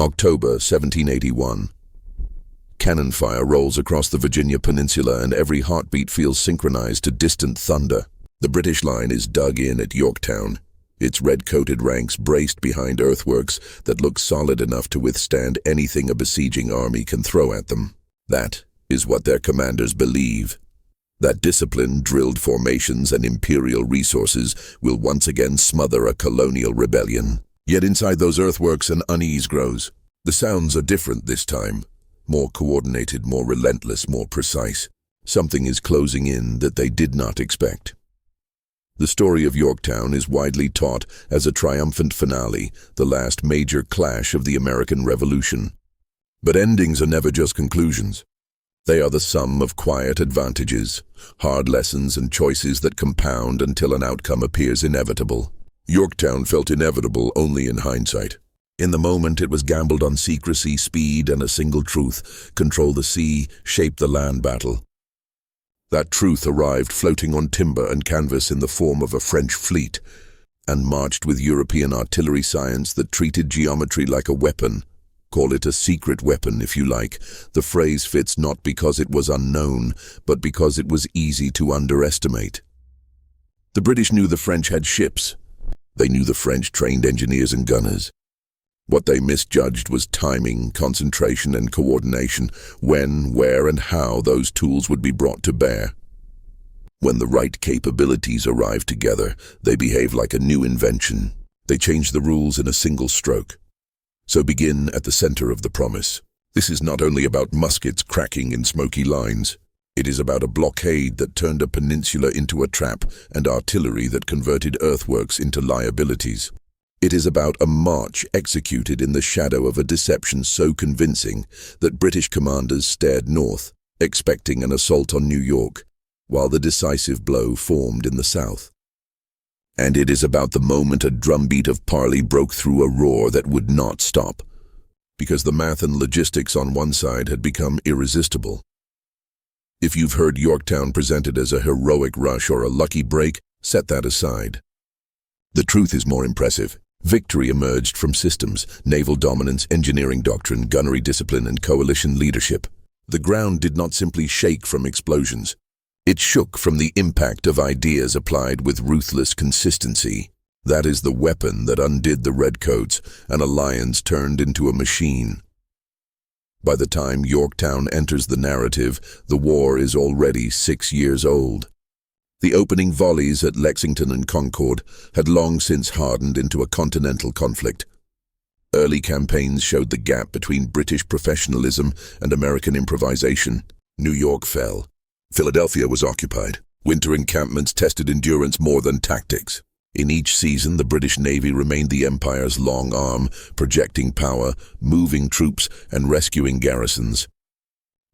October 1781. Cannon fire rolls across the Virginia Peninsula and every heartbeat feels synchronized to distant thunder. The British line is dug in at Yorktown, its red-coated ranks braced behind earthworks that look solid enough to withstand anything a besieging army can throw at them. That is what their commanders believe. That discipline, drilled formations, and imperial resources will once again smother a colonial rebellion. Yet inside those earthworks an unease grows. The sounds are different this time. More coordinated, more relentless, more precise. Something is closing in that they did not expect. The story of Yorktown is widely taught as a triumphant finale, the last major clash of the American Revolution. But endings are never just conclusions. They are the sum of quiet advantages, hard lessons and choices that compound until an outcome appears inevitable. Yorktown felt inevitable only in hindsight. In the moment it was gambled on secrecy, speed, and a single truth: control the sea, shape the land battle. That truth arrived floating on timber and canvas in the form of a French fleet, and marched with European artillery science that treated geometry like a weapon. Call it a secret weapon if you like. The phrase fits not because it was unknown, but because it was easy to underestimate. The British knew the French had ships. They knew the French trained engineers and gunners. What they misjudged was timing, concentration, and coordination, when, where, and how those tools would be brought to bear. When the right capabilities arrived together, they behaved like a new invention. They changed the rules in a single stroke. So begin at the center of the promise. This is not only about muskets cracking in smoky lines. It is about a blockade that turned a peninsula into a trap and artillery that converted earthworks into liabilities. It is about a march executed in the shadow of a deception so convincing that British commanders stared north, expecting an assault on New York, while the decisive blow formed in the south. And it is about the moment a drumbeat of parley broke through a roar that would not stop, because the math and logistics on one side had become irresistible. If you've heard Yorktown presented as a heroic rush or a lucky break, set that aside. The truth is more impressive. Victory emerged from systems, naval dominance, engineering doctrine, gunnery discipline, and coalition leadership. The ground did not simply shake from explosions. It shook from the impact of ideas applied with ruthless consistency. That is the weapon that undid the Redcoats, and a lion's turned into a machine. By the time Yorktown enters the narrative, the war is already 6 years old. The opening volleys at Lexington and Concord had long since hardened into a continental conflict. Early campaigns showed the gap between British professionalism and American improvisation. New York fell. Philadelphia was occupied. Winter encampments tested endurance more than tactics. In each season, the British Navy remained the Empire's long arm, projecting power, moving troops, and rescuing garrisons.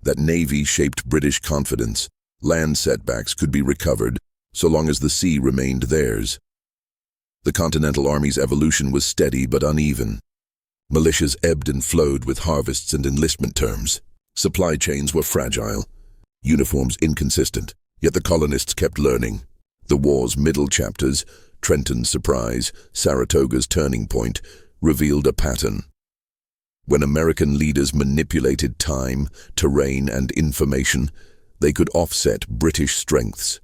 That Navy shaped British confidence. Land setbacks could be recovered, so long as the sea remained theirs. The Continental Army's evolution was steady but uneven. Militias ebbed and flowed with harvests and enlistment terms. Supply chains were fragile, uniforms inconsistent, yet the colonists kept learning. The war's middle chapters, Trenton's surprise, Saratoga's turning point, revealed a pattern. When American leaders manipulated time, terrain, and information, they could offset British strengths.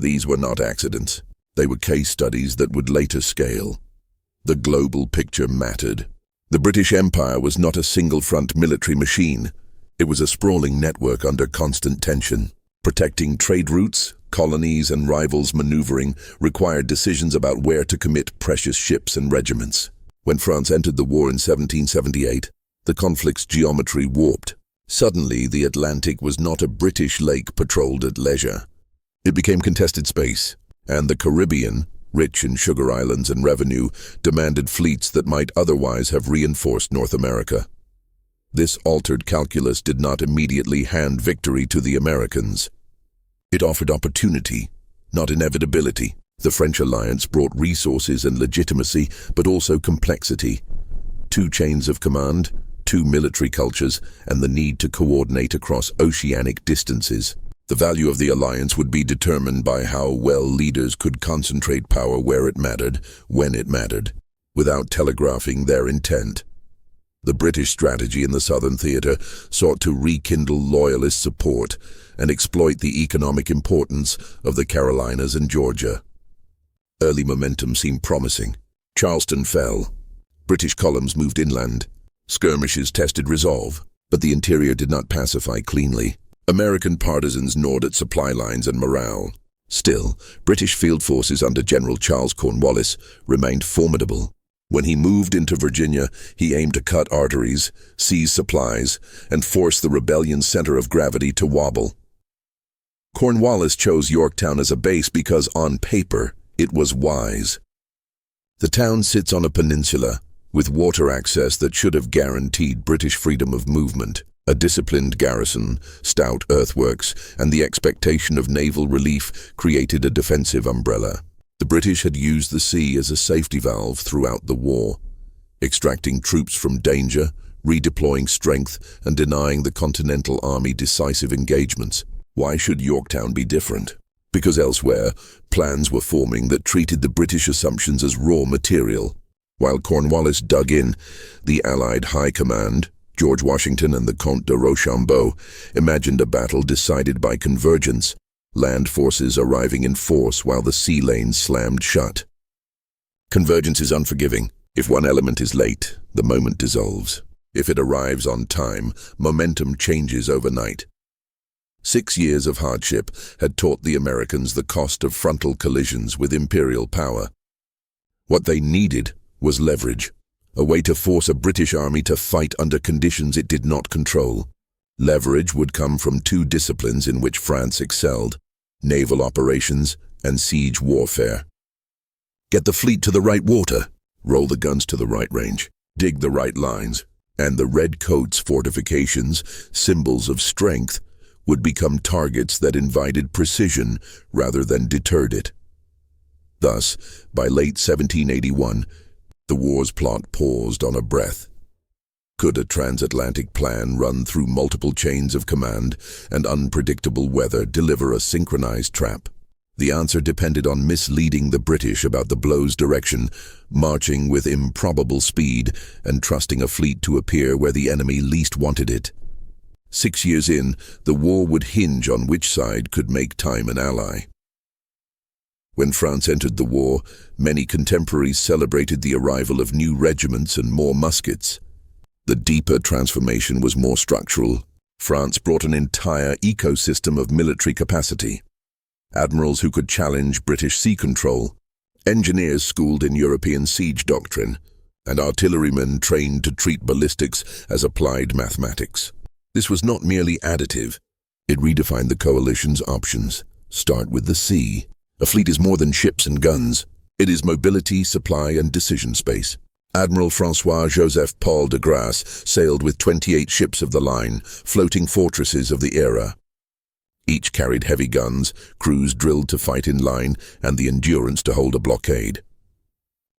These were not accidents. They were case studies that would later scale. The global picture mattered. The British Empire was not a single-front military machine. It was a sprawling network under constant tension. Protecting trade routes, colonies, and rivals maneuvering required decisions about where to commit precious ships and regiments. When France entered the war in 1778, the conflict's geometry warped. Suddenly, the Atlantic was not a British lake patrolled at leisure. It became contested space, and the Caribbean, rich in sugar islands and revenue, demanded fleets that might otherwise have reinforced North America. This altered calculus did not immediately hand victory to the Americans. It offered opportunity, not inevitability. The French alliance brought resources and legitimacy, but also complexity. 2 chains of command, 2 military cultures, and the need to coordinate across oceanic distances. The value of the alliance would be determined by how well leaders could concentrate power where it mattered, when it mattered, without telegraphing their intent. The British strategy in the Southern Theatre sought to rekindle Loyalist support and exploit the economic importance of the Carolinas and Georgia. Early momentum seemed promising. Charleston fell. British columns moved inland. Skirmishes tested resolve, but the interior did not pacify cleanly. American partisans gnawed at supply lines and morale. Still, British field forces under General Charles Cornwallis remained formidable. When he moved into Virginia, he aimed to cut arteries, seize supplies, and force the rebellion's center of gravity to wobble. Cornwallis chose Yorktown as a base because, on paper, it was wise. The town sits on a peninsula, with water access that should have guaranteed British freedom of movement. A disciplined garrison, stout earthworks, and the expectation of naval relief created a defensive umbrella. The British had used the sea as a safety valve throughout the war, extracting troops from danger, redeploying strength, and denying the Continental Army decisive engagements. Why should Yorktown be different? Because elsewhere, plans were forming that treated the British assumptions as raw material. While Cornwallis dug in, the Allied High Command, George Washington and the Comte de Rochambeau, imagined a battle decided by convergence, land forces arriving in force while the sea lanes slammed shut. Convergence is unforgiving. If one element is late, the moment dissolves. If it arrives on time, momentum changes overnight. 6 years of hardship had taught the Americans the cost of frontal collisions with imperial power. What they needed was leverage, a way to force a British army to fight under conditions it did not control. Leverage would come from two disciplines in which France excelled: naval operations and siege warfare. Get the fleet to the right water, roll the guns to the right range, dig the right lines, and the Redcoats fortifications, symbols of strength, would become targets that invited precision rather than deterred it. Thus, by late 1781, the war's plot paused on a breath. Could a transatlantic plan run through multiple chains of command and unpredictable weather deliver a synchronized trap? The answer depended on misleading the British about the blow's direction, marching with improbable speed, and trusting a fleet to appear where the enemy least wanted it. 6 years in, the war would hinge on which side could make time an ally. When France entered the war, many contemporaries celebrated the arrival of new regiments and more muskets. The deeper transformation was more structural. France brought an entire ecosystem of military capacity. Admirals who could challenge British sea control, engineers schooled in European siege doctrine, and artillerymen trained to treat ballistics as applied mathematics. This was not merely additive. It redefined the coalition's options. Start with the sea. A fleet is more than ships and guns. It is mobility, supply, and decision space. Admiral François-Joseph Paul de Grasse sailed with 28 ships of the line, floating fortresses of the era. Each carried heavy guns, crews drilled to fight in line, and the endurance to hold a blockade.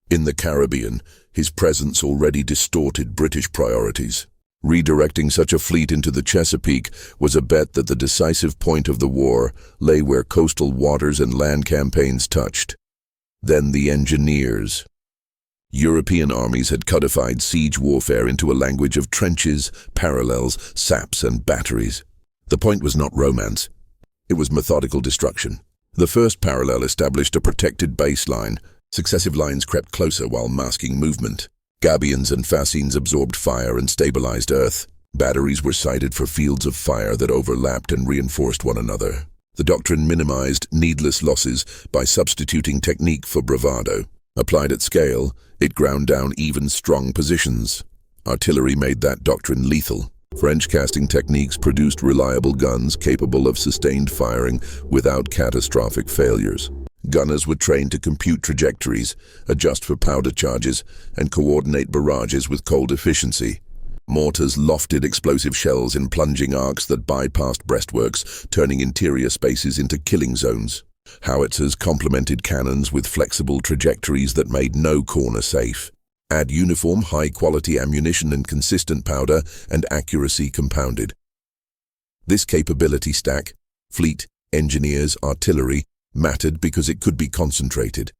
In the Caribbean, his presence already distorted British priorities. Redirecting such a fleet into the Chesapeake was a bet that the decisive point of the war lay where coastal waters and land campaigns touched. Then the engineers. European armies had codified siege warfare into a language of trenches, parallels, saps, and batteries. The point was not romance. It was methodical destruction. The first parallel established a protected baseline. Successive lines crept closer while masking movement. Gabions and fascines absorbed fire and stabilized earth. Batteries were sited for fields of fire that overlapped and reinforced one another. The doctrine minimized needless losses by substituting technique for bravado. Applied at scale, it ground down even strong positions. Artillery made that doctrine lethal. French casting techniques produced reliable guns capable of sustained firing without catastrophic failures. Gunners were trained to compute trajectories, adjust for powder charges, and coordinate barrages with cold efficiency. Mortars lofted explosive shells in plunging arcs that bypassed breastworks, turning interior spaces into killing zones. Howitzers complemented cannons with flexible trajectories that made no corner safe. Add uniform, high-quality ammunition and consistent powder, and accuracy compounded. This capability stack, fleet, engineers, artillery, mattered because it could be concentrated.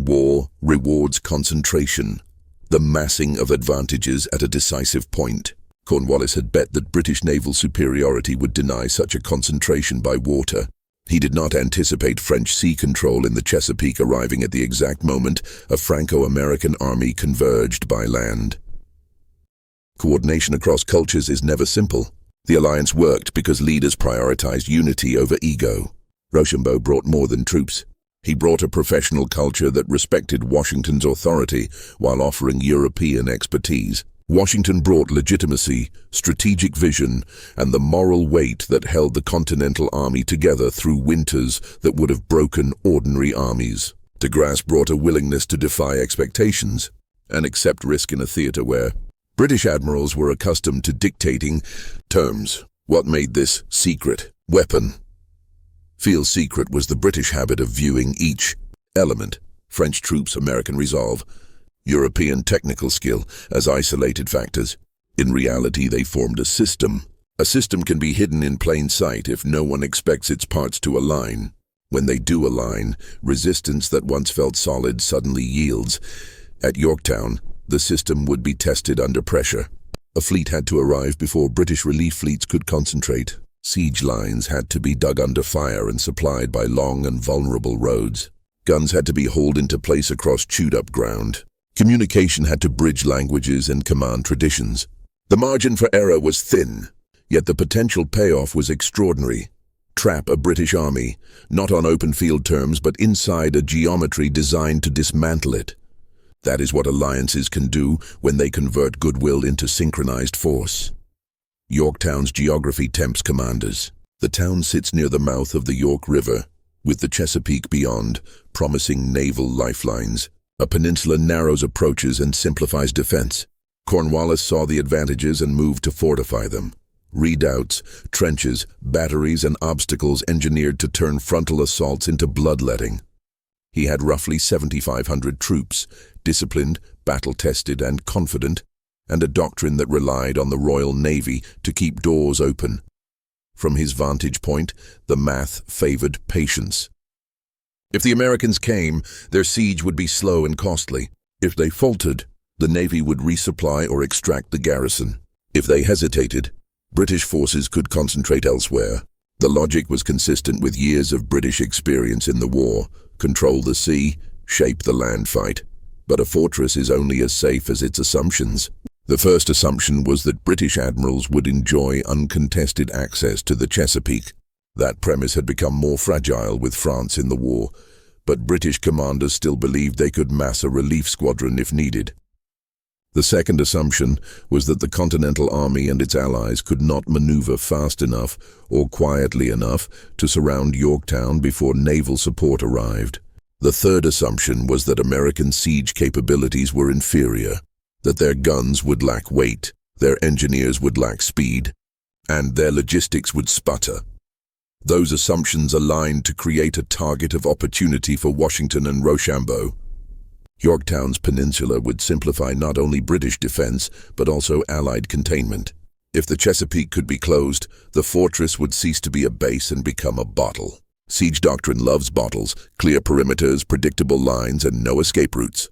War rewards concentration. the massing of advantages at a decisive point. Cornwallis had bet that British naval superiority would deny such a concentration by water. He did not anticipate French sea control in the Chesapeake arriving at the exact moment a Franco-American army converged by land. Coordination across cultures is never simple. The alliance worked because leaders prioritized unity over ego. Rochambeau brought more than troops. He brought a professional culture that respected Washington's authority while offering European expertise. Washington brought legitimacy, strategic vision, and the moral weight that held the Continental Army together through winters that would have broken ordinary armies. De Grasse brought a willingness to defy expectations and accept risk in a theater where British admirals were accustomed to dictating terms. What made this secret weapon feel secret was the British habit of viewing each element, French troops, American resolve, European technical skill, as isolated factors. In reality, they formed a system. A system can be hidden in plain sight if no one expects its parts to align. When they do align, resistance that once felt solid suddenly yields. At Yorktown, the system would be tested under pressure. A fleet had to arrive before British relief fleets could concentrate. Siege lines had to be dug under fire and supplied by long and vulnerable roads. Guns had to be hauled into place across chewed-up ground. Communication had to bridge languages and command traditions. The margin for error was thin, yet the potential payoff was extraordinary. Trap a British army, not on open field terms, but inside a geometry designed to dismantle it. That is what alliances can do when they convert goodwill into synchronized force. Yorktown's geography tempts commanders. The town sits near the mouth of the York River, with the Chesapeake beyond, promising naval lifelines. A peninsula narrows approaches and simplifies defense. Cornwallis saw the advantages and moved to fortify them. Redoubts, trenches, batteries, and obstacles engineered to turn frontal assaults into bloodletting. He had roughly 7,500 troops, disciplined, battle-tested, and confident, and a doctrine that relied on the Royal Navy to keep doors open. From his vantage point, the math favored patience. If the Americans came, their siege would be slow and costly. If they faltered, the Navy would resupply or extract the garrison. If they hesitated, British forces could concentrate elsewhere. The logic was consistent with years of British experience in the war. Control the sea, shape the land fight. But a fortress is only as safe as its assumptions. The first assumption was that British admirals would enjoy uncontested access to the Chesapeake. That premise had become more fragile with France in the war, but British commanders still believed they could mass a relief squadron if needed. The second assumption was that the Continental Army and its allies could not maneuver fast enough or quietly enough to surround Yorktown before naval support arrived. The third assumption was that American siege capabilities were inferior, that their guns would lack weight, their engineers would lack speed, and their logistics would sputter. Those assumptions aligned to create a target of opportunity for Washington and Rochambeau. Yorktown's peninsula would simplify not only British defense, but also Allied containment. If the Chesapeake could be closed, the fortress would cease to be a base and become a bottle. Siege doctrine loves bottles, clear perimeters, predictable lines, and no escape routes.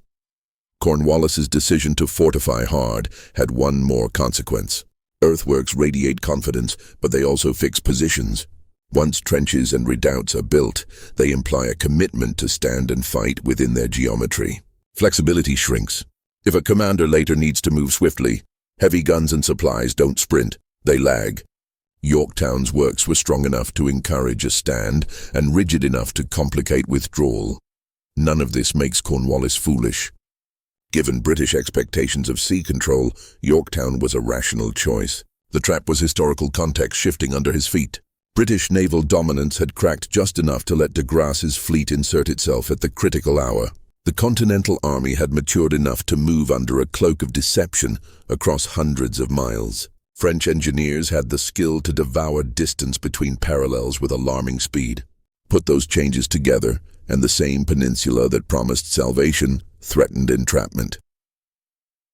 Cornwallis's decision to fortify hard had one more consequence. Earthworks radiate confidence, but they also fix positions. Once trenches and redoubts are built, they imply a commitment to stand and fight within their geometry. Flexibility shrinks. If a commander later needs to move swiftly, heavy guns and supplies don't sprint, they lag. Yorktown's works were strong enough to encourage a stand and rigid enough to complicate withdrawal. None of this makes Cornwallis foolish. Given British expectations of sea control, Yorktown was a rational choice. The trap was historical context shifting under his feet. British naval dominance had cracked just enough to let de Grasse's fleet insert itself at the critical hour. The Continental Army had matured enough to move under a cloak of deception across hundreds of miles. French engineers had the skill to devour distance between parallels with alarming speed. Put those changes together, and the same peninsula that promised salvation threatened entrapment.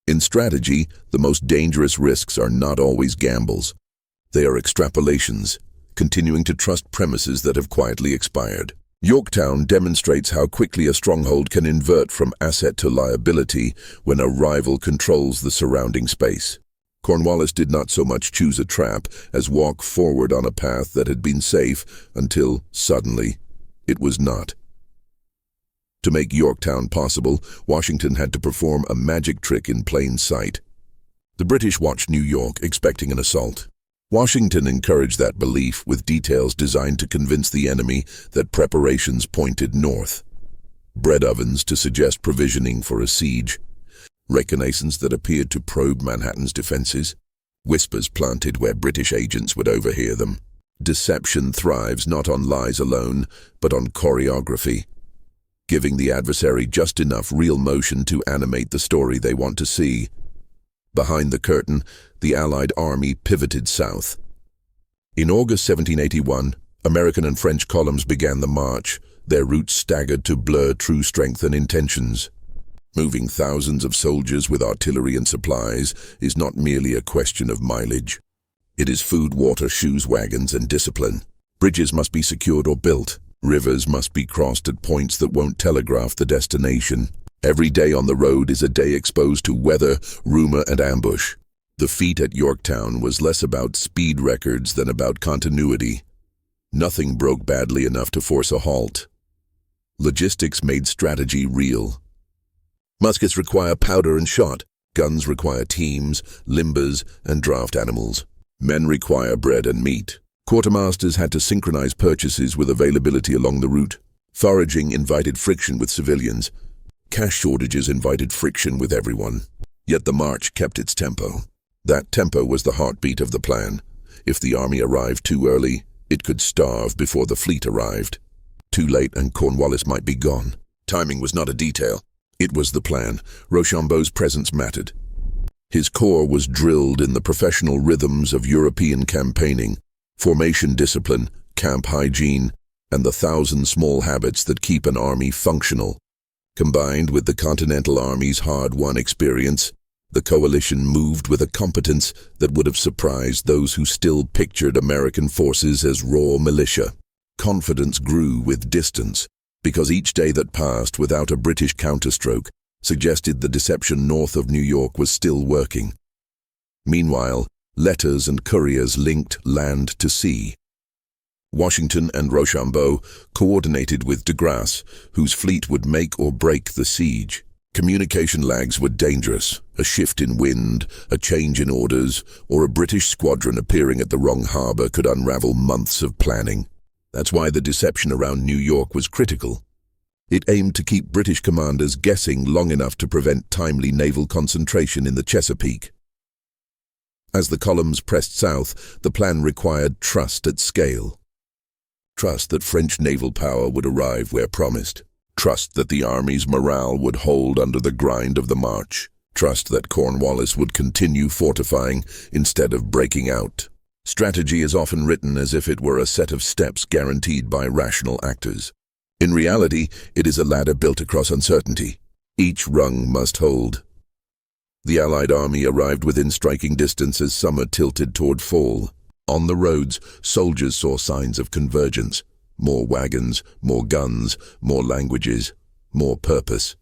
In strategy, the most dangerous risks are not always gambles. They are extrapolations, continuing to trust premises that have quietly expired. Yorktown demonstrates how quickly a stronghold can invert from asset to liability when a rival controls the surrounding space. Cornwallis did not so much choose a trap as walk forward on a path that had been safe until, suddenly, it was not. To make Yorktown possible, Washington had to perform a magic trick in plain sight. The British watched New York, expecting an assault. Washington encouraged that belief with details designed to convince the enemy that preparations pointed north. Bread ovens to suggest provisioning for a siege. Reconnaissance that appeared to probe Manhattan's defenses. Whispers planted where British agents would overhear them. Deception thrives not on lies alone, but on choreography, giving the adversary just enough real motion to animate the story they want to see. Behind the curtain, the Allied army pivoted south. In August 1781, American and French columns began the march, their routes staggered to blur true strength and intentions. Moving thousands of soldiers with artillery and supplies is not merely a question of mileage. It is food, water, shoes, wagons, and discipline. Bridges must be secured or built. Rivers must be crossed at points that won't telegraph the destination. Every day on the road is a day exposed to weather, rumor, and ambush. The feat at Yorktown was less about speed records than about continuity. Nothing broke badly enough to force a halt. Logistics made strategy real. Muskets require powder and shot. Guns require teams, limbers, and draft animals. Men require bread and meat. Quartermasters had to synchronize purchases with availability along the route. Foraging invited friction with civilians. Cash shortages invited friction with everyone. Yet the march kept its tempo. That tempo was the heartbeat of the plan. If the army arrived too early, it could starve before the fleet arrived. Too late and Cornwallis might be gone. Timing was not a detail. It was the plan. Rochambeau's presence mattered. His corps was drilled in the professional rhythms of European campaigning, formation discipline, camp hygiene, and the 1,000 small habits that keep an army functional. Combined with the Continental Army's hard-won experience, the coalition moved with a competence that would have surprised those who still pictured American forces as raw militia. Confidence grew with distance, because each day that passed without a British counterstroke suggested the deception north of New York was still working. Meanwhile, letters and couriers linked land to sea. Washington and Rochambeau coordinated with de Grasse, whose fleet would make or break the siege. Communication lags were dangerous. A shift in wind, a change in orders, or a British squadron appearing at the wrong harbor could unravel months of planning. That's why the deception around New York was critical. It aimed to keep British commanders guessing long enough to prevent timely naval concentration in the Chesapeake. As the columns pressed south, the plan required trust at scale. Trust that French naval power would arrive where promised. Trust that the army's morale would hold under the grind of the march. Trust that Cornwallis would continue fortifying instead of breaking out. Strategy is often written as if it were a set of steps guaranteed by rational actors. In reality, it is a ladder built across uncertainty. Each rung must hold. The Allied army arrived within striking distance as summer tilted toward fall. On the roads, soldiers saw signs of convergence. More wagons, more guns, more languages, more purpose.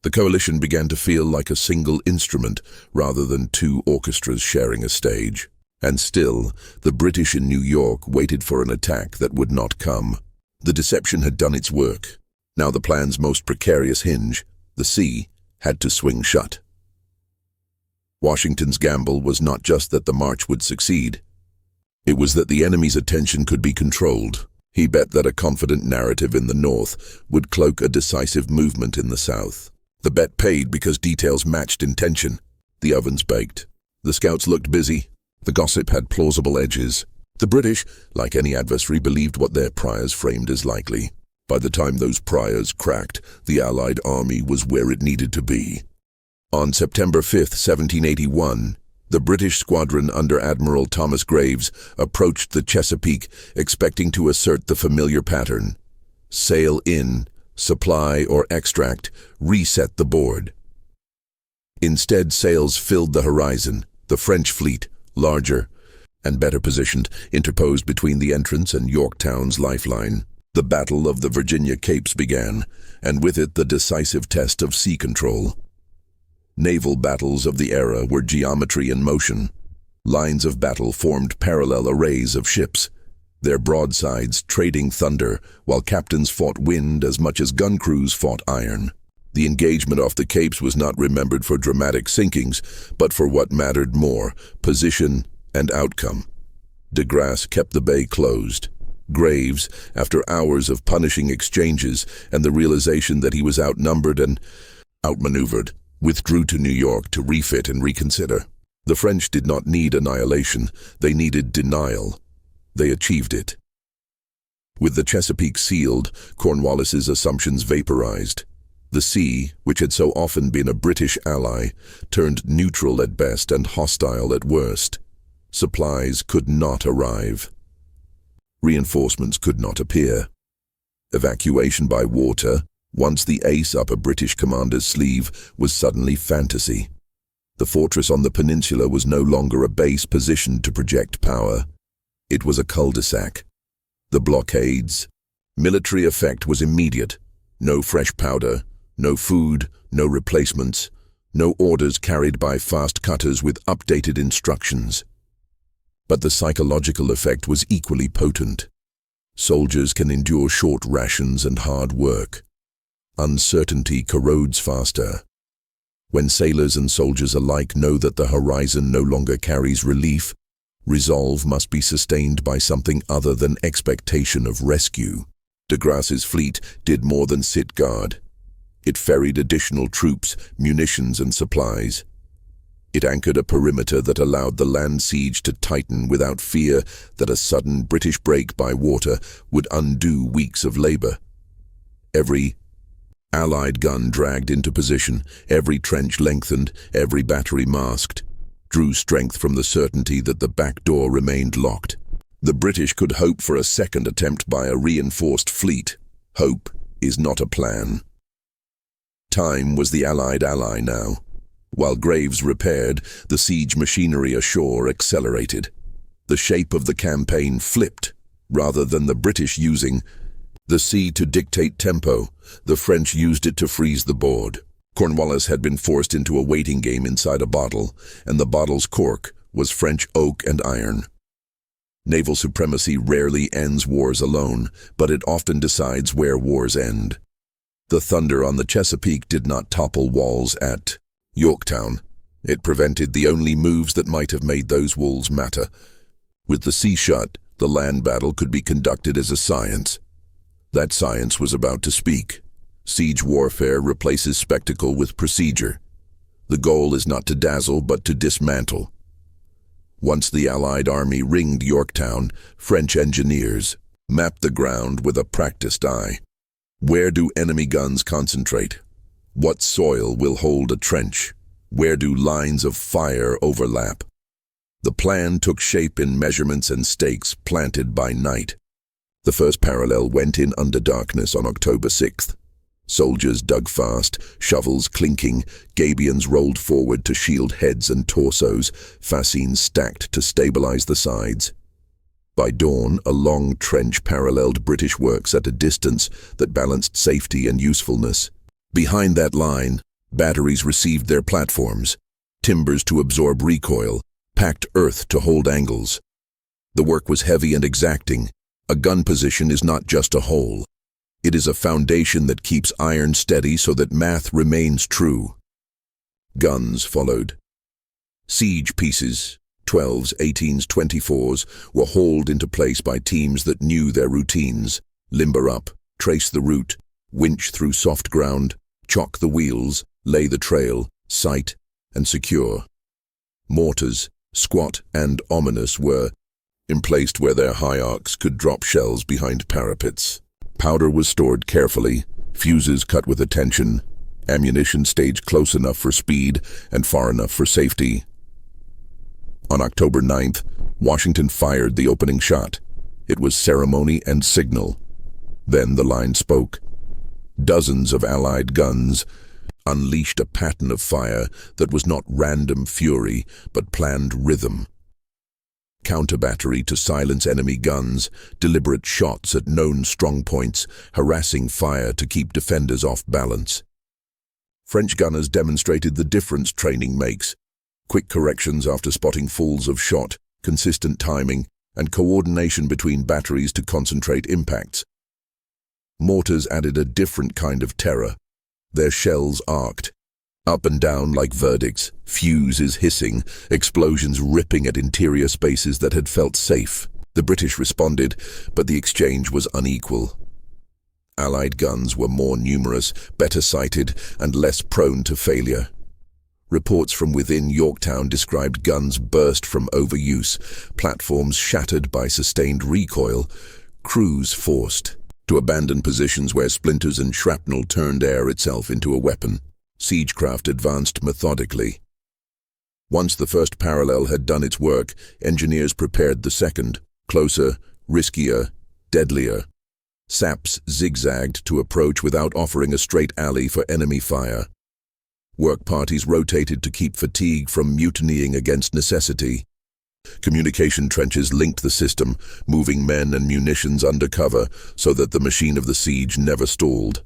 The coalition began to feel like a single instrument rather than two orchestras sharing a stage. And still, the British in New York waited for an attack that would not come. The deception had done its work. Now the plan's most precarious hinge, the sea, had to swing shut. Washington's gamble was not just that the march would succeed. It was that the enemy's attention could be controlled. He bet that a confident narrative in the north would cloak a decisive movement in the south. The bet paid because details matched intention. The ovens baked. The scouts looked busy. The gossip had plausible edges. The British, like any adversary, believed what their priors framed as likely. By the time those priors cracked, the Allied army was where it needed to be. On September 5, 1781, the British squadron under Admiral Thomas Graves approached the Chesapeake, expecting to assert the familiar pattern. Sail in, supply or extract, reset the board. Instead, sails filled the horizon. The French fleet, larger and better positioned, interposed between the entrance and Yorktown's lifeline. The Battle of the Virginia Capes began, and with it the decisive test of sea control. Naval battles of the era were geometry in motion. Lines of battle formed parallel arrays of ships, their broadsides trading thunder, while captains fought wind as much as gun crews fought iron. The engagement off the Capes was not remembered for dramatic sinkings, but for what mattered more, position and outcome. De Grasse kept the bay closed. Graves, after hours of punishing exchanges and the realization that he was outnumbered and outmaneuvered, withdrew to New York to refit and reconsider. The French did not need annihilation, they needed denial. They achieved it. With the Chesapeake sealed, Cornwallis's assumptions vaporized. The sea, which had so often been a British ally, turned neutral at best and hostile at worst. Supplies could not arrive. Reinforcements could not appear. Evacuation by water, once the ace up a British commander's sleeve, was suddenly fantasy. The fortress on the peninsula was no longer a base positioned to project power. It was a cul-de-sac. The blockades. Military effect was immediate. No fresh powder, no food, no replacements, no orders carried by fast cutters with updated instructions. But the psychological effect was equally potent. Soldiers can endure short rations and hard work. Uncertainty corrodes faster. When sailors and soldiers alike know that the horizon no longer carries relief, resolve must be sustained by something other than expectation of rescue. De Grasse's fleet did more than sit guard. It ferried additional troops, munitions, and supplies. It anchored a perimeter that allowed the land siege to tighten without fear that a sudden British break by water would undo weeks of labor. Every Allied gun dragged into position, every trench lengthened, every battery masked, drew strength from the certainty that the back door remained locked. The British could hope for a second attempt by a reinforced fleet. Hope is not a plan. Time was the Allied ally now. While Graves repaired, the siege machinery ashore accelerated. The shape of the campaign flipped. Rather than the British using the sea to dictate tempo, the French used it to freeze the board. Cornwallis had been forced into a waiting game inside a bottle, and the bottle's cork was French oak and iron. Naval supremacy rarely ends wars alone, but it often decides where wars end. The thunder on the Chesapeake did not topple walls at Yorktown. It prevented the only moves that might have made those walls matter. With the sea shut, the land battle could be conducted as a science. That science was about to speak. Siege warfare replaces spectacle with procedure. The goal is not to dazzle, but to dismantle. Once the Allied army ringed Yorktown, French engineers mapped the ground with a practiced eye. Where do enemy guns concentrate? What soil will hold a trench? Where do lines of fire overlap? The plan took shape in measurements and stakes planted by night. The first parallel went in under darkness on October 6th. Soldiers dug fast, shovels clinking, gabions rolled forward to shield heads and torsos, fascines stacked to stabilize the sides. By dawn, a long trench paralleled British works at a distance that balanced safety and usefulness. Behind that line, batteries received their platforms, timbers to absorb recoil, packed earth to hold angles. The work was heavy and exacting. A gun position is not just a hole. It is a foundation that keeps iron steady so that math remains true. Guns followed. Siege pieces, 12s, 18s, 24s, were hauled into place by teams that knew their routines. Limber up, trace the route, winch through soft ground, chock the wheels, lay the trail, sight, and secure. Mortars, squat and ominous, were emplaced where their high arcs could drop shells behind parapets. Powder was stored carefully, fuses cut with attention, ammunition staged close enough for speed and far enough for safety. On October 9th, Washington fired the opening shot. It was ceremony and signal. Then the line spoke. Dozens of Allied guns unleashed a pattern of fire that was not random fury, but planned rhythm. counter-battery to silence enemy guns, deliberate shots at known strong points, harassing fire to keep defenders off balance. French gunners demonstrated the difference training makes. Quick corrections after spotting falls of shot, consistent timing, and coordination between batteries to concentrate impacts. Mortars added a different kind of terror. Their shells arced, up and down like verdicts, fuses hissing, explosions ripping at interior spaces that had felt safe. The British responded, but the exchange was unequal. Allied guns were more numerous, better sighted, and less prone to failure. Reports from within Yorktown described guns burst from overuse, platforms shattered by sustained recoil, crews forced to abandon positions where splinters and shrapnel turned air itself into a weapon. Siegecraft advanced methodically. Once the first parallel had done its work, engineers prepared the second, closer, riskier, deadlier. Saps zigzagged to approach without offering a straight alley for enemy fire. Work parties rotated to keep fatigue from mutinying against necessity. Communication trenches linked the system, moving men and munitions undercover so that the machine of the siege never stalled.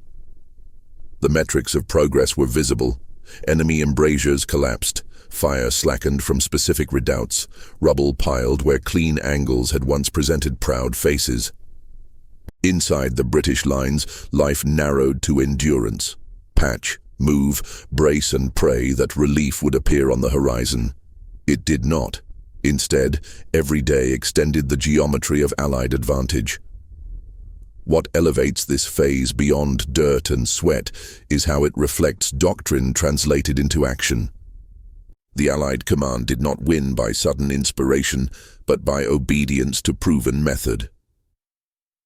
The metrics of progress were visible. Enemy embrasures collapsed, fire slackened from specific redoubts, rubble piled where clean angles had once presented proud faces. Inside the British lines, life narrowed to endurance. Patch, move, brace and pray that relief would appear on the horizon. It did not. Instead, every day extended the geometry of Allied advantage. What elevates this phase beyond dirt and sweat is how it reflects doctrine translated into action. The Allied command did not win by sudden inspiration, but by obedience to proven method.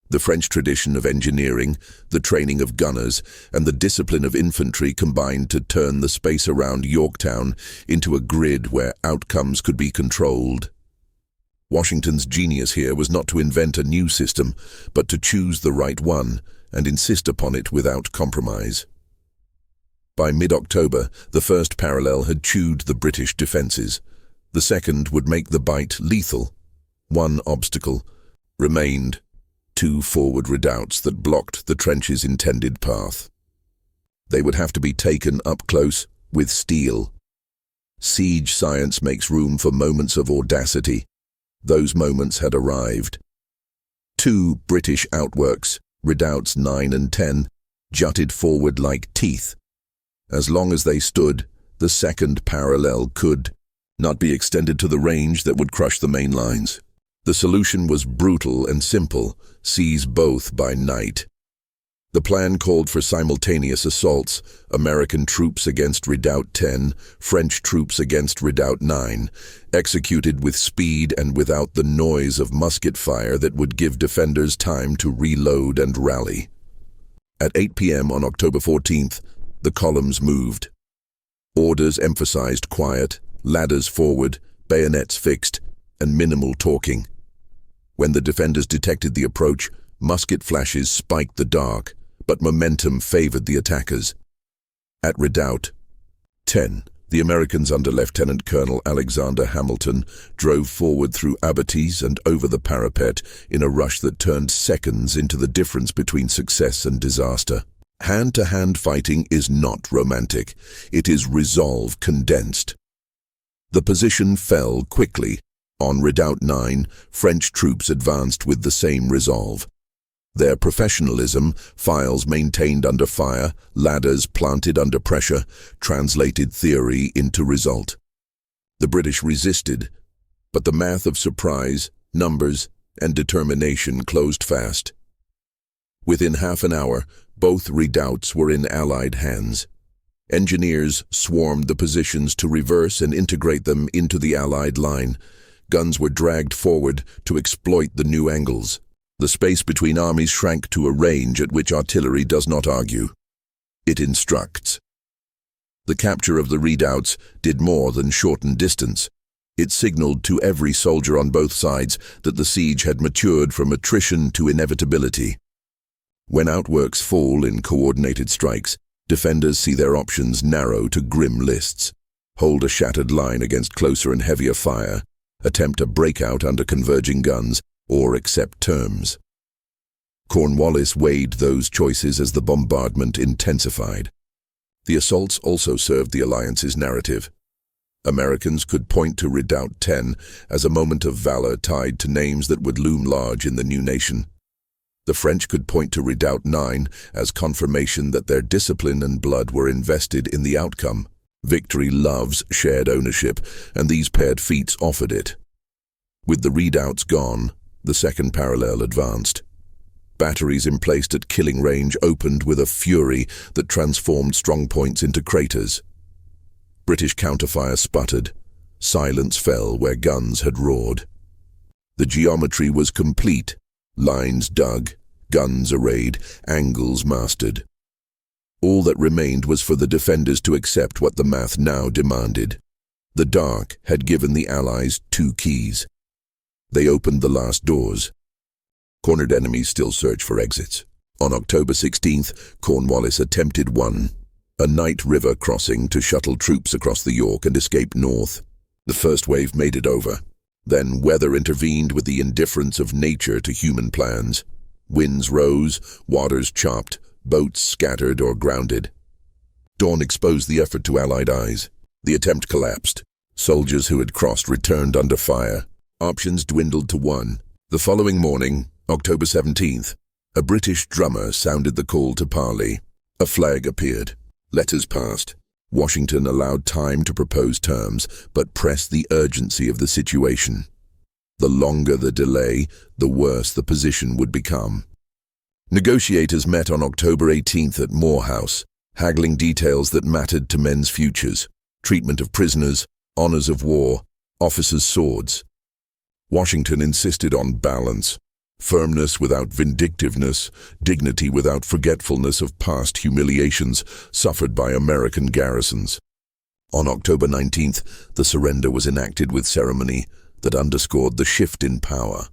The French tradition of engineering, the training of gunners, and the discipline of infantry combined to turn the space around Yorktown into a grid where outcomes could be controlled. Washington's genius here was not to invent a new system, but to choose the right one and insist upon it without compromise. By mid-October, the first parallel had chewed the British defences. The second would make the bite lethal. One obstacle remained: 2 forward redoubts that blocked the trench's intended path. They would have to be taken up close with steel. Siege science makes room for moments of audacity. Those moments had arrived. 2 British outworks, redoubts 9 and 10, jutted forward like teeth. As long as they stood, the second parallel could not be extended to the range that would crush the main lines. The solution was brutal and simple: seize both by night. The plan called for simultaneous assaults: American troops against Redoubt 10, French troops against Redoubt 9, executed with speed and without the noise of musket fire that would give defenders time to reload and rally. At 8 p.m. on October 14th, the columns moved. Orders emphasized quiet, ladders forward, bayonets fixed, and minimal talking. When the defenders detected the approach, musket flashes spiked the dark, but momentum favored the attackers. At Redoubt 10, the Americans under Lieutenant Colonel Alexander Hamilton drove forward through abatis and over the parapet in a rush that turned seconds into the difference between success and disaster. Hand-to-hand fighting is not romantic. It is resolve condensed. The position fell quickly. On Redoubt 9, French troops advanced with the same resolve. Their professionalism, files maintained under fire, ladders planted under pressure, translated theory into result. The British resisted, but the math of surprise, numbers, and determination closed fast. Within half an hour, both redoubts were in Allied hands. Engineers swarmed the positions to reverse and integrate them into the Allied line. Guns were dragged forward to exploit the new angles. The space between armies shrank to a range at which artillery does not argue. It instructs. The capture of the redoubts did more than shorten distance. It signaled to every soldier on both sides that the siege had matured from attrition to inevitability. When outworks fall in coordinated strikes, defenders see their options narrow to grim lists. Hold a shattered line against closer and heavier fire, attempt a breakout under converging guns, or accept terms. Cornwallis weighed those choices as the bombardment intensified. The assaults also served the alliance's narrative. Americans could point to Redoubt 10 as a moment of valor tied to names that would loom large in the new nation. The French could point to Redoubt 9 as confirmation that their discipline and blood were invested in the outcome. Victory loves shared ownership, and these paired feats offered it. With the redoubts gone, the second parallel advanced. Batteries emplaced at killing range opened with a fury that transformed strongpoints into craters. British counterfire sputtered. Silence fell where guns had roared. The geometry was complete. Lines dug, guns arrayed, angles mastered. All that remained was for the defenders to accept what the math now demanded. The dark had given the Allies 2 keys. They opened the last doors. Cornered enemies still search for exits. On October 16th, Cornwallis attempted one, a night river crossing to shuttle troops across the York and escape north. The first wave made it over. Then weather intervened with the indifference of nature to human plans. Winds rose, waters chopped, boats scattered or grounded. Dawn exposed the effort to Allied eyes. The attempt collapsed. Soldiers who had crossed returned under fire. Options dwindled to one. The following morning, October 17th, a British drummer sounded the call to parley. A flag appeared. Letters passed. Washington allowed time to propose terms, but pressed the urgency of the situation. The longer the delay, the worse the position would become. Negotiators met on October 18th at Moore House, haggling details that mattered to men's futures: treatment of prisoners, honors of war, officers' swords. Washington insisted on balance. Firmness without vindictiveness, dignity without forgetfulness of past humiliations suffered by American garrisons. On October 19th, the surrender was enacted with ceremony that underscored the shift in power.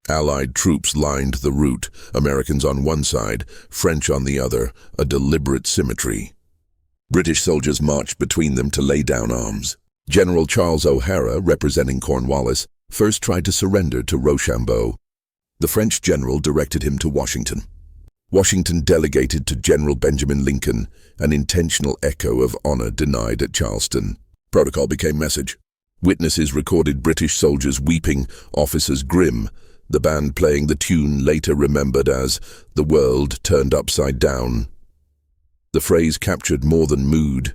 Allied troops lined the route, Americans on one side, French on the other, a deliberate symmetry. British soldiers marched between them to lay down arms. General Charles O'Hara, representing Cornwallis, first tried to surrender to Rochambeau. The French general directed him to Washington. Washington delegated to General Benjamin Lincoln, an intentional echo of honor denied at Charleston. Protocol became message. Witnesses recorded British soldiers weeping, officers grim, the band playing the tune later remembered as "The World Turned Upside Down." The phrase captured more than mood.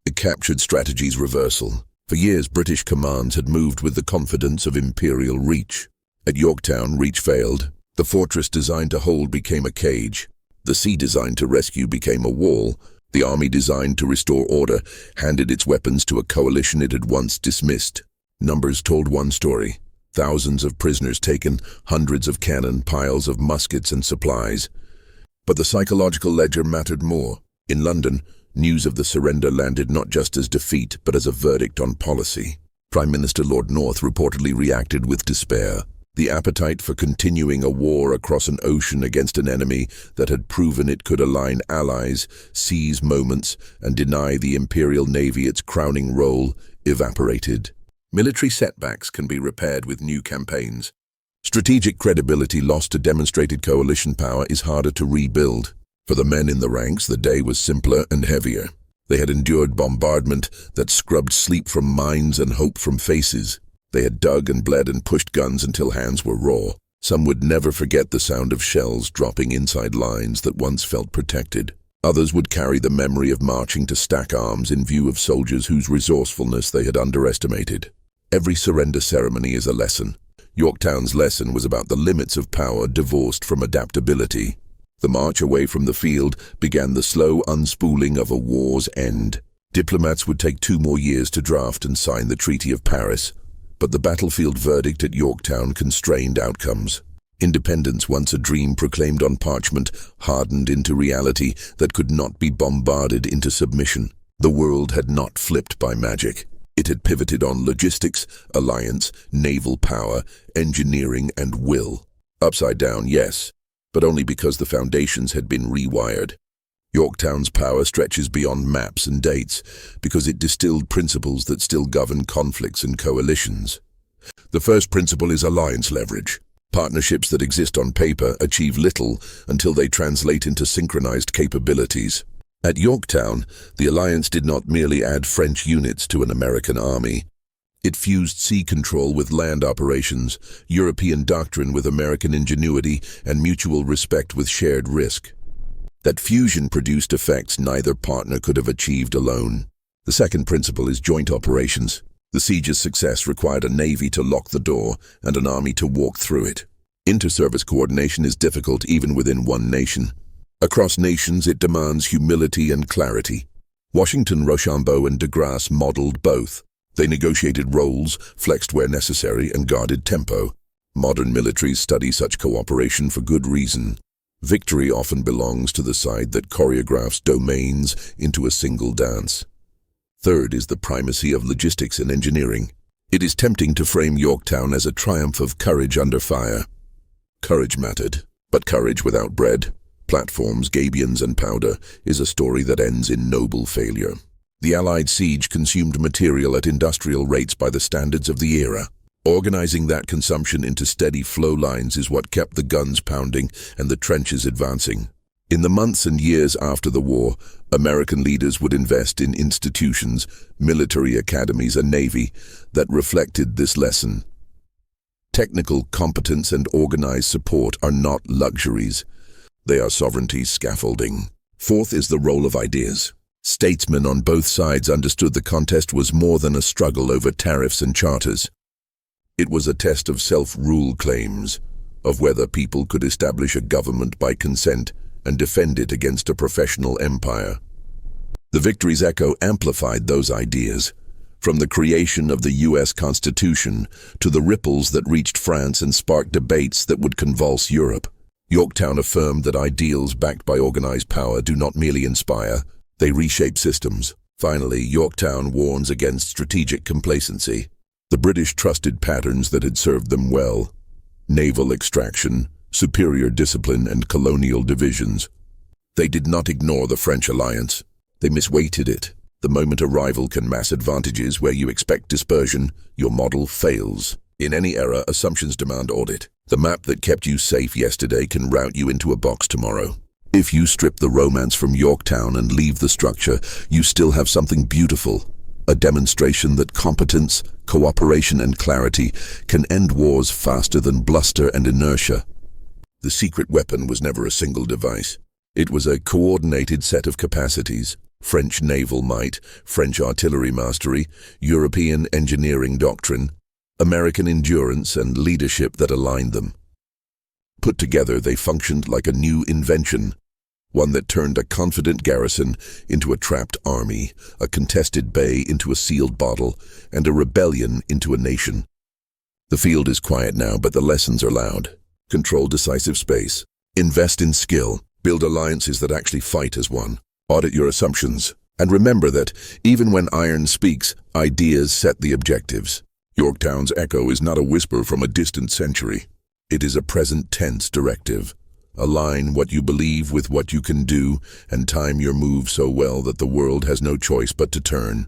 It captured strategy's reversal. For years, British commands had moved with the confidence of imperial reach. At Yorktown, reach failed. The fortress designed to hold became a cage. The sea designed to rescue became a wall. The army designed to restore order handed its weapons to a coalition it had once dismissed. Numbers told one story. Thousands of prisoners taken, hundreds of cannon, piles of muskets and supplies. But the psychological ledger mattered more. In London, news of the surrender landed not just as defeat, but as a verdict on policy. Prime Minister Lord North reportedly reacted with despair. The appetite for continuing a war across an ocean against an enemy that had proven it could align allies, seize moments, and deny the Imperial Navy its crowning role evaporated. Military setbacks can be repaired with new campaigns. Strategic credibility lost to demonstrated coalition power is harder to rebuild. For the men in the ranks, the day was simpler and heavier. They had endured bombardment that scrubbed sleep from minds and hope from faces. They had dug and bled and pushed guns until hands were raw. Some would never forget the sound of shells dropping inside lines that once felt protected. Others would carry the memory of marching to stack arms in view of soldiers whose resourcefulness they had underestimated. Every surrender ceremony is a lesson. Yorktown's lesson was about the limits of power divorced from adaptability. The march away from the field began the slow unspooling of a war's end. Diplomats would take 2 more years to draft and sign the Treaty of Paris. But the battlefield verdict at Yorktown constrained outcomes. Independence, once a dream proclaimed on parchment, hardened into reality that could not be bombarded into submission. The world had not flipped by magic. It had pivoted on logistics, alliance, naval power, engineering, and will. Upside down, yes, but only because the foundations had been rewired. Yorktown's power stretches beyond maps and dates because it distilled principles that still govern conflicts and coalitions. The first principle is alliance leverage. Partnerships that exist on paper achieve little until they translate into synchronized capabilities. At Yorktown, the alliance did not merely add French units to an American army. It fused sea control with land operations, European doctrine with American ingenuity, and mutual respect with shared risk. That fusion produced effects neither partner could have achieved alone. The second principle is joint operations. The siege's success required a navy to lock the door and an army to walk through it. Inter-service coordination is difficult even within one nation. Across nations, it demands humility and clarity. Washington, Rochambeau, and de Grasse modeled both. They negotiated roles, flexed where necessary, and guarded tempo. Modern militaries study such cooperation for good reason. Victory often belongs to the side that choreographs domains into a single dance. Third is the primacy of logistics and engineering. It is tempting to frame Yorktown as a triumph of courage under fire. Courage mattered, but courage without bread, platforms, gabions, and powder is a story that ends in noble failure. The Allied siege consumed material at industrial rates by the standards of the era. Organizing that consumption into steady flow lines is what kept the guns pounding and the trenches advancing. In the months and years after the war, American leaders would invest in institutions, military academies, and navy that reflected this lesson. Technical competence and organized support are not luxuries. They are sovereignty's scaffolding. Fourth is the role of ideas. Statesmen on both sides understood the contest was more than a struggle over tariffs and charters. It was a test of self-rule claims, of whether people could establish a government by consent and defend it against a professional empire. The victory's echo amplified those ideas, from the creation of the U.S. Constitution to the ripples that reached France and sparked debates that would convulse Europe. Yorktown affirmed that ideals backed by organized power do not merely inspire, they reshape systems. Finally, Yorktown warns against strategic complacency. The British trusted patterns that had served them well: naval extraction, superior discipline, and colonial divisions. They did not ignore the French alliance. They misweighted it. The moment a rival can mass advantages where you expect dispersion, your model fails. In any era, assumptions demand audit. The map that kept you safe yesterday can rout you into a box tomorrow. If you strip the romance from Yorktown and leave the structure, you still have something beautiful. A demonstration that competence, cooperation, and clarity can end wars faster than bluster and inertia. The secret weapon was never a single device. It was a coordinated set of capacities: French naval might, French artillery mastery, European engineering doctrine, American endurance, and leadership that aligned them. Put together, they functioned like a new invention, one that turned a confident garrison into a trapped army, a contested bay into a sealed bottle, and a rebellion into a nation. The field is quiet now, but the lessons are loud. Control decisive space. Invest in skill. Build alliances that actually fight as one. Audit your assumptions. And remember that, even when iron speaks, ideas set the objectives. Yorktown's echo is not a whisper from a distant century. It is a present tense directive. Align what you believe with what you can do, and time your moves so well that the world has no choice but to turn.